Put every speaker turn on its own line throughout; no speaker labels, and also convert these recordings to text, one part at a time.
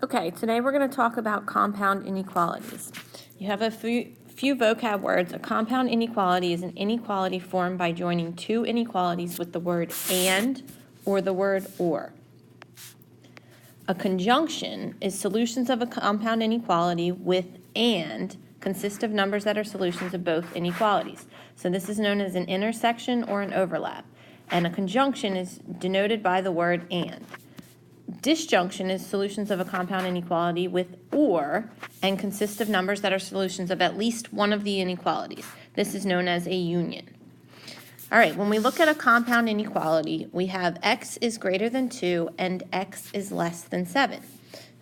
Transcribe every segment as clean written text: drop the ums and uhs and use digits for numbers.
Okay, today we're going to talk about compound inequalities. You have a few vocab words. A compound inequality is an inequality formed by joining two inequalities with the word and or the word or. A conjunction is solutions of a compound inequality with and consist of numbers that are solutions of both inequalities. So this is known as an intersection or an overlap. And a conjunction is denoted by the word and. Disjunction is solutions of a compound inequality with or and consists of numbers that are solutions of at least one of the inequalities. This is known as a union. All right, when we look at a compound inequality, we have x is greater than 2 and x is less than 7.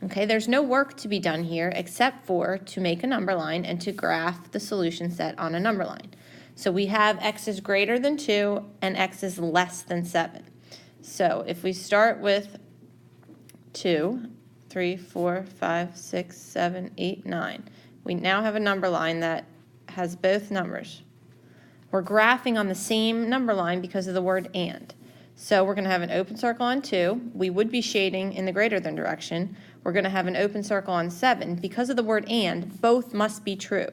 Okay, there's no work to be done here except for to make a number line and to graph the solution set on a number line. So we have x is greater than 2 and x is less than 7. So if we start with 2, 3, 4, 5, 6, 7, 8, 9. We now have a number line that has both numbers. We're graphing on the same number line because of the word and. So we're going to have an open circle on 2. We would be shading in the greater than direction. We're going to have an open circle on 7. Because of the word and, both must be true.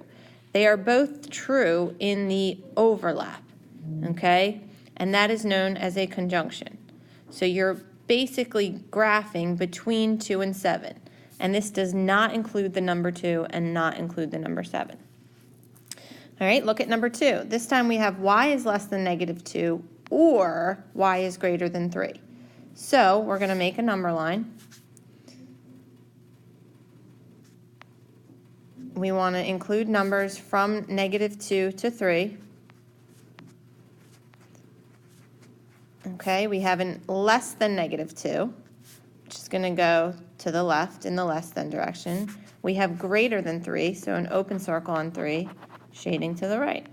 They are both true in the overlap, okay? And that is known as a conjunction. So you're basically graphing between 2 and 7. And this does not include the number 2 and not include the number 7. All right, look at number 2. This time we have y is less than negative 2 or y is greater than 3. So we're going to make a number line. We want to include numbers from negative 2 to 3. Okay, we have an less than negative 2, which is going to go to the left in the less than direction. We have greater than 3, so an open circle on 3, shading to the right.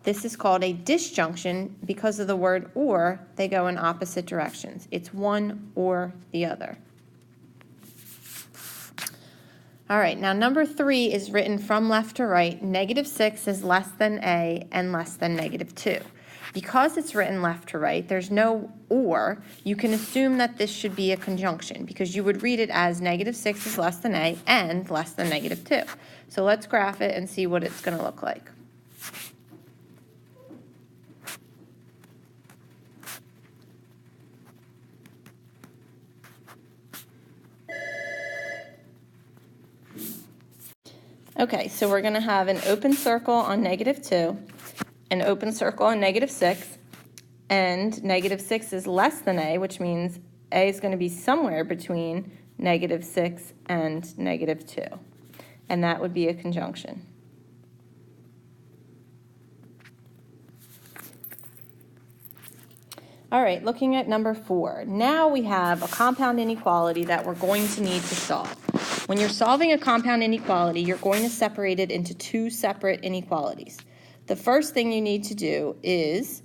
This is called a disjunction because of the word or, they go in opposite directions. It's one or the other. All right, now number 3 is written from left to right. Negative 6 is less than a and less than negative 2. Because it's written left to right, there's no or, you can assume that this should be a conjunction because you would read it as negative 6 is less than a and less than negative 2. So let's graph it and see what it's going to look like. Okay, so we're going to have an open circle on negative 2, an open circle on negative 6, and negative 6 is less than a, which means a is going to be somewhere between negative 6 and negative 2. And that would be a conjunction. All right, looking at number 4. Now we have a compound inequality that we're going to need to solve. When you're solving a compound inequality, you're going to separate it into two separate inequalities. The first thing you need to do is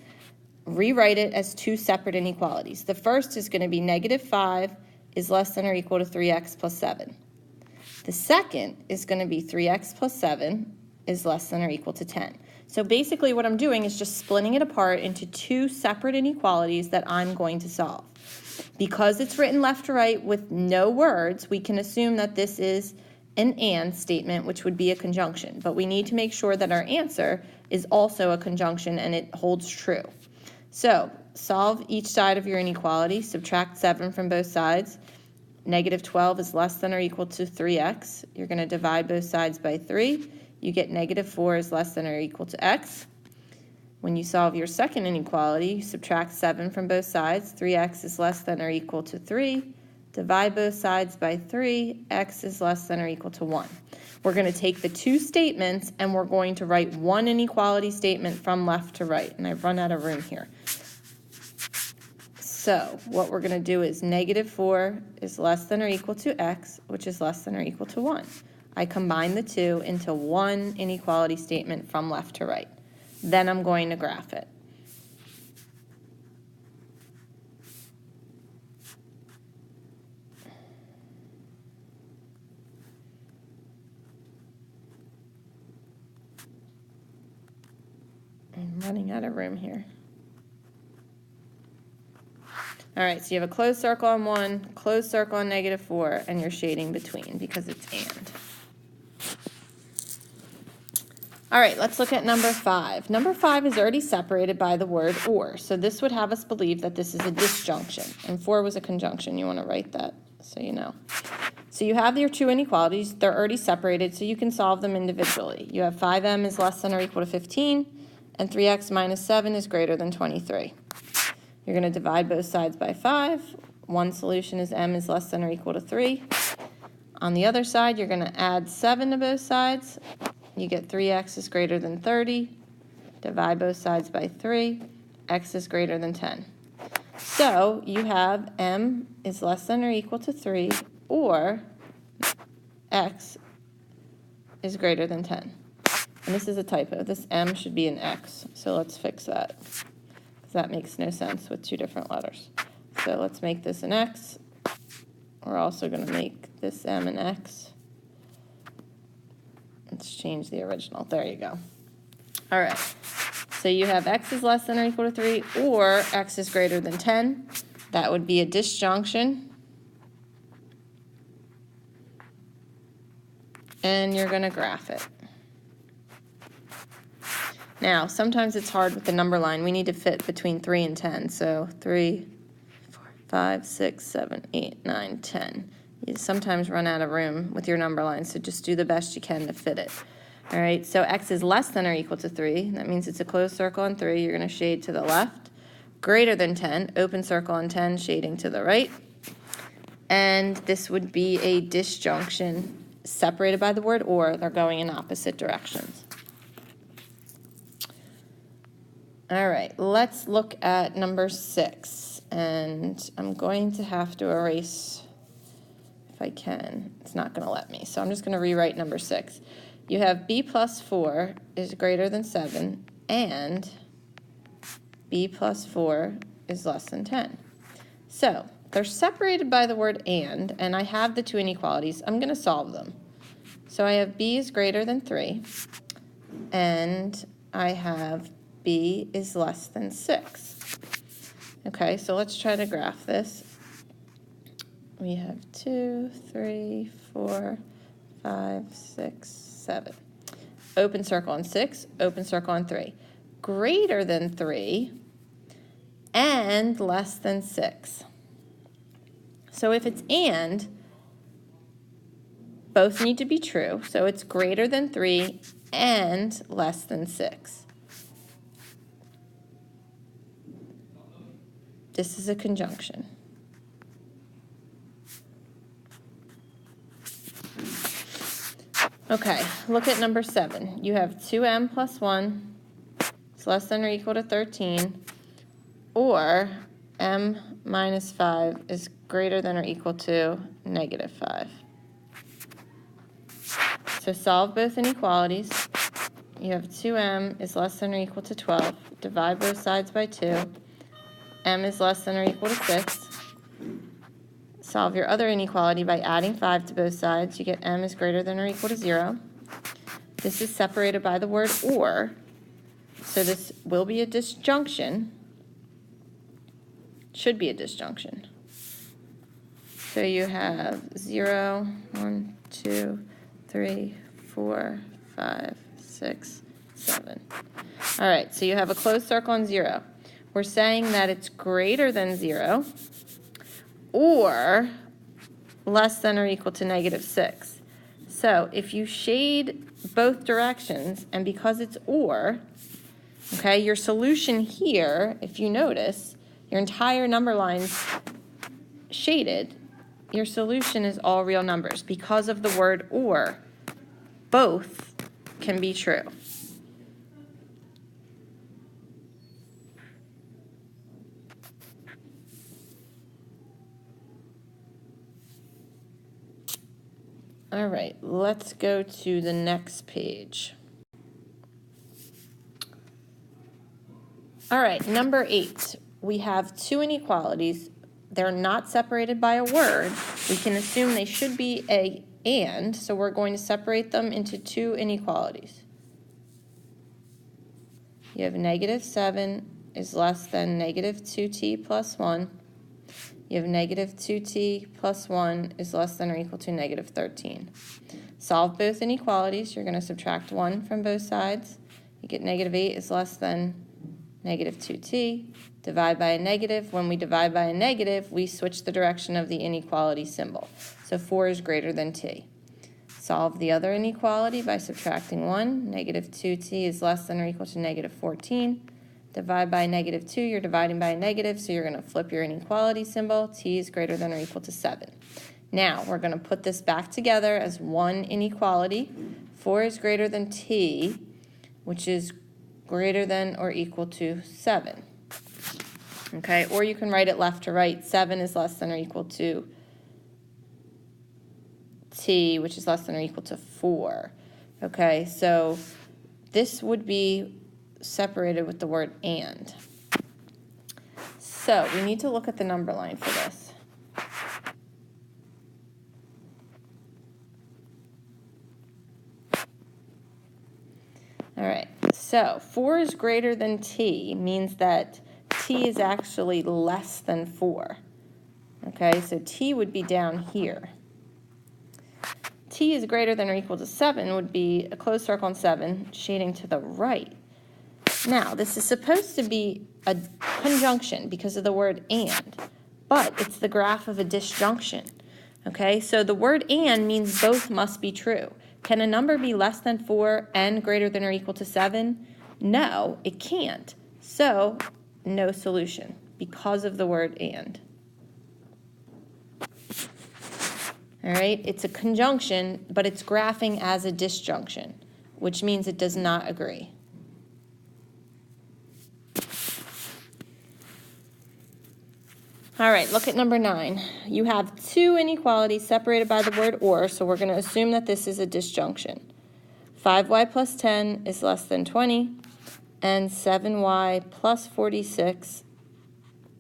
rewrite it as two separate inequalities. The first is going to be negative 5 is less than or equal to 3x plus 7. The second is going to be 3x plus 7 is less than or equal to 10. So basically what I'm doing is just splitting it apart into two separate inequalities that I'm going to solve. Because it's written left to right with no words, we can assume that this is an and statement, which would be a conjunction. But we need to make sure that our answer is also a conjunction and it holds true. So solve each side of your inequality, subtract 7 from both sides. Negative 12 is less than or equal to 3x. You're going to divide both sides by 3. You get negative 4 is less than or equal to x. When you solve your second inequality, you subtract 7 from both sides. 3x is less than or equal to 3. Divide both sides by 3. X is less than or equal to 1. We're going to take the two statements and we're going to write one inequality statement from left to right. And I've run out of room here. So what we're going to do is negative 4 is less than or equal to x, which is less than or equal to 1. I combine the two into one inequality statement from left to right. Then I'm going to graph it. I'm running out of room here. All right, so you have a closed circle on 1, closed circle on -4, and you're shading between because it's and. All right, let's look at number 5. Number 5 is already separated by the word or, so this would have us believe that this is a disjunction, and 4 was a conjunction. You want to write that so you know. So you have your two inequalities. They're already separated, so you can solve them individually. You have 5m is less than or equal to 15, and 3x minus 7 is greater than 23. You're going to divide both sides by 5. One solution is m is less than or equal to 3. On the other side, you're going to add 7 to both sides. You get 3x is greater than 30. Divide both sides by 3. X is greater than 10. So you have m is less than or equal to 3, or x is greater than 10. And this is a typo. This m should be an x. So let's fix that, because that makes no sense with two different letters. So let's make this an x. We're also going to make this m an x. Let's change the original. There you go. All right. So you have x is less than or equal to 3, or x is greater than 10. That would be a disjunction. And you're going to graph it. Now, sometimes it's hard with the number line. We need to fit between 3 and 10. So 3, 4, 5, 6, 7, 8, 9, 10. You sometimes run out of room with your number line, so just do the best you can to fit it. All right, so x is less than or equal to 3. That means it's a closed circle on 3. You're going to shade to the left. Greater than 10, open circle on 10, shading to the right. And this would be a disjunction separated by the word or. They're going in opposite directions. All right, let's look at number 6. And I'm going to have to erase, if I can. It's not going to let me. So I'm just going to rewrite number 6. You have b plus 4 is greater than 7, and b plus 4 is less than 10. So they're separated by the word and I have the two inequalities. I'm going to solve them. So I have b is greater than 3, and I have b is less than 6. Okay, so let's try to graph this. We have 2, 3, 4, 5, 6, 7. Open circle on 6, open circle on 3. Greater than 3 and less than 6. So if it's and, both need to be true. So it's greater than 3 and less than 6. This is a conjunction. Okay, look at number 7. You have 2m plus 1 is less than or equal to 13, or m minus 5 is greater than or equal to negative 5. So solve both inequalities. You have 2m is less than or equal to 12. Divide both sides by 2. M is less than or equal to 6. Solve your other inequality by adding 5 to both sides. You get m is greater than or equal to 0. This is separated by the word or, so this will be a disjunction. Should be a disjunction. So you have 0, 1, 2, 3, 4, 5, 6, 7. All right, so you have a closed circle on 0. We're saying that it's greater than 0 or less than or equal to negative 6. So if you shade both directions, and because it's or, okay, your solution here, if you notice, your entire number line's shaded, your solution is all real numbers because of the word or. Both can be true. All right, let's go to the next page. All right, number 8. We have two inequalities. They're not separated by a word. We can assume they should be a and, so we're going to separate them into two inequalities. You have negative 7 is less than negative 2t plus 1. You have negative 2t plus 1 is less than or equal to negative 13. Solve both inequalities. You're going to subtract 1 from both sides. You get negative 8 is less than negative 2t. Divide by a negative. When we divide by a negative, we switch the direction of the inequality symbol. So 4 is greater than t. Solve the other inequality by subtracting 1. Negative 2t is less than or equal to negative 14. Divide by negative 2, you're dividing by a negative, so you're going to flip your inequality symbol. T is greater than or equal to 7. Now, we're going to put this back together as one inequality. 4 is greater than t, which is greater than or equal to 7. Okay, or you can write it left to right. 7 is less than or equal to t, which is less than or equal to 4. Okay, so this would be separated with the word and. So we need to look at the number line for this. All right, so 4 is greater than t means that t is actually less than 4. Okay, so t would be down here. T is greater than or equal to 7 would be a closed circle on 7, shading to the right. Now, this is supposed to be a conjunction because of the word and, but it's the graph of a disjunction. Okay, so the word and means both must be true. Can a number be less than 4 and greater than or equal to 7? No, it can't. So, no solution because of the word and. All right, it's a conjunction, but it's graphing as a disjunction, which means it does not agree. All right, look at number 9. You have two inequalities separated by the word or, so we're going to assume that this is a disjunction. 5y plus 10 is less than 20, and 7y plus 46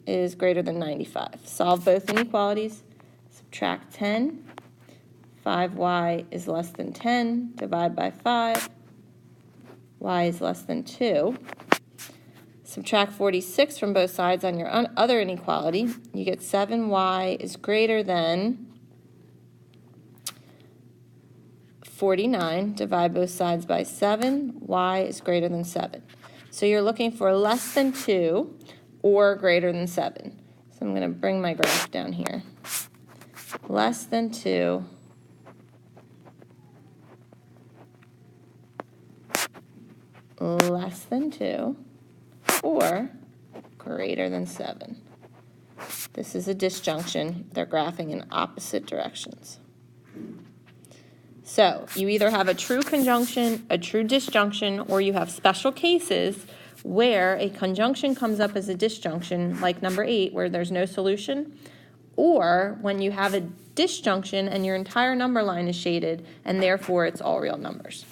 is greater than 95. Solve both inequalities. Subtract 10. 5y is less than 10. Divide by 5. Y is less than 2. Subtract 46 from both sides on your other inequality. You get 7y is greater than 49. Divide both sides by 7. Y is greater than 7. So you're looking for less than 2 or greater than 7. So I'm going to bring my graph down here. Less than 2 less than 2 or greater than 7. This is a disjunction. They're graphing in opposite directions. So you either have a true conjunction, a true disjunction, or you have special cases where a conjunction comes up as a disjunction, like number 8, where there's no solution, or when you have a disjunction and your entire number line is shaded, and therefore it's all real numbers.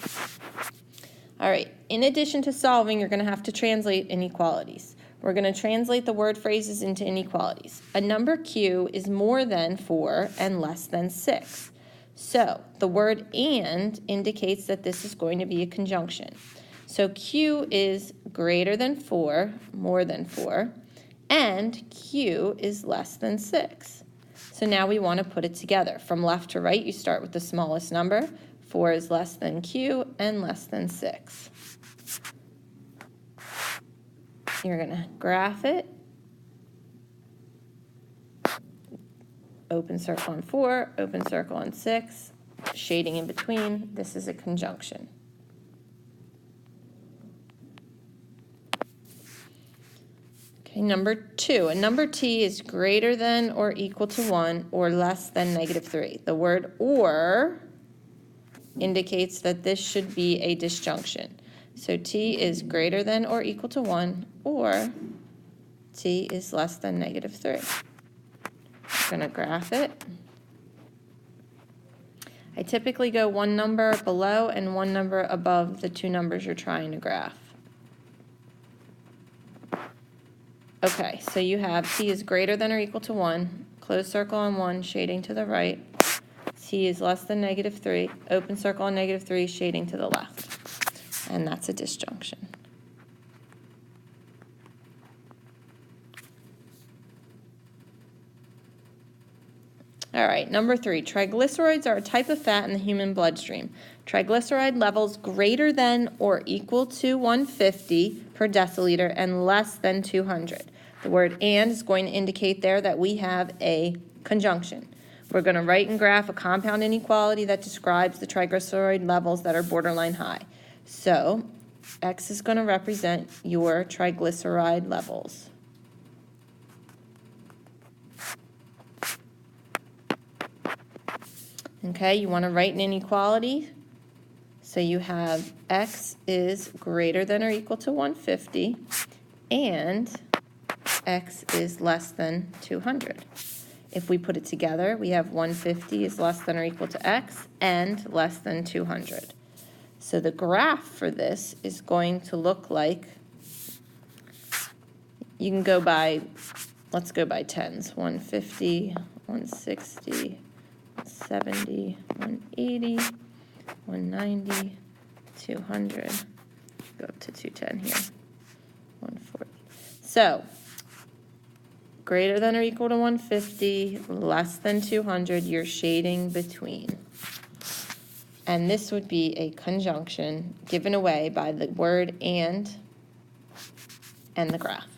All right, in addition to solving, you're going to have to translate inequalities. We're going to translate the word phrases into inequalities. A number q is more than 4 and less than 6. So the word and indicates that this is going to be a conjunction. So q is greater than 4, more than 4, and q is less than 6. So now we want to put it together. From left to right, you start with the smallest number. 4 is less than q and less than 6. You're going to graph it. Open circle on 4, open circle on 6, shading in between. This is a conjunction. Okay, number 2. A number t is greater than or equal to 1 or less than negative 3. The word or indicates that this should be a disjunction. So t is greater than or equal to 1 or t is less than negative 3. I'm going to graph it. I typically go one number below and one number above the two numbers you're trying to graph. Okay, so you have t is greater than or equal to 1, closed circle on 1, shading to the right. T is less than negative 3, open circle on negative 3, shading to the left. And that's a disjunction. All right, number 3, triglycerides are a type of fat in the human bloodstream. Triglyceride levels greater than or equal to 150 per deciliter and less than 200. The word and is going to indicate there that we have a conjunction. We're going to write and graph a compound inequality that describes the triglyceride levels that are borderline high. So X is going to represent your triglyceride levels. Okay, you want to write an inequality. So you have X is greater than or equal to 150 and X is less than 200. If we put it together, we have 150 is less than or equal to X and less than 200. So the graph for this is going to look like, you can go by, let's go by tens, 150, 160, 70, 180, 190, 200, go up to 210 here, 140. So greater than or equal to 150, less than 200, you're shading between. And this would be a conjunction given away by the word and the graph.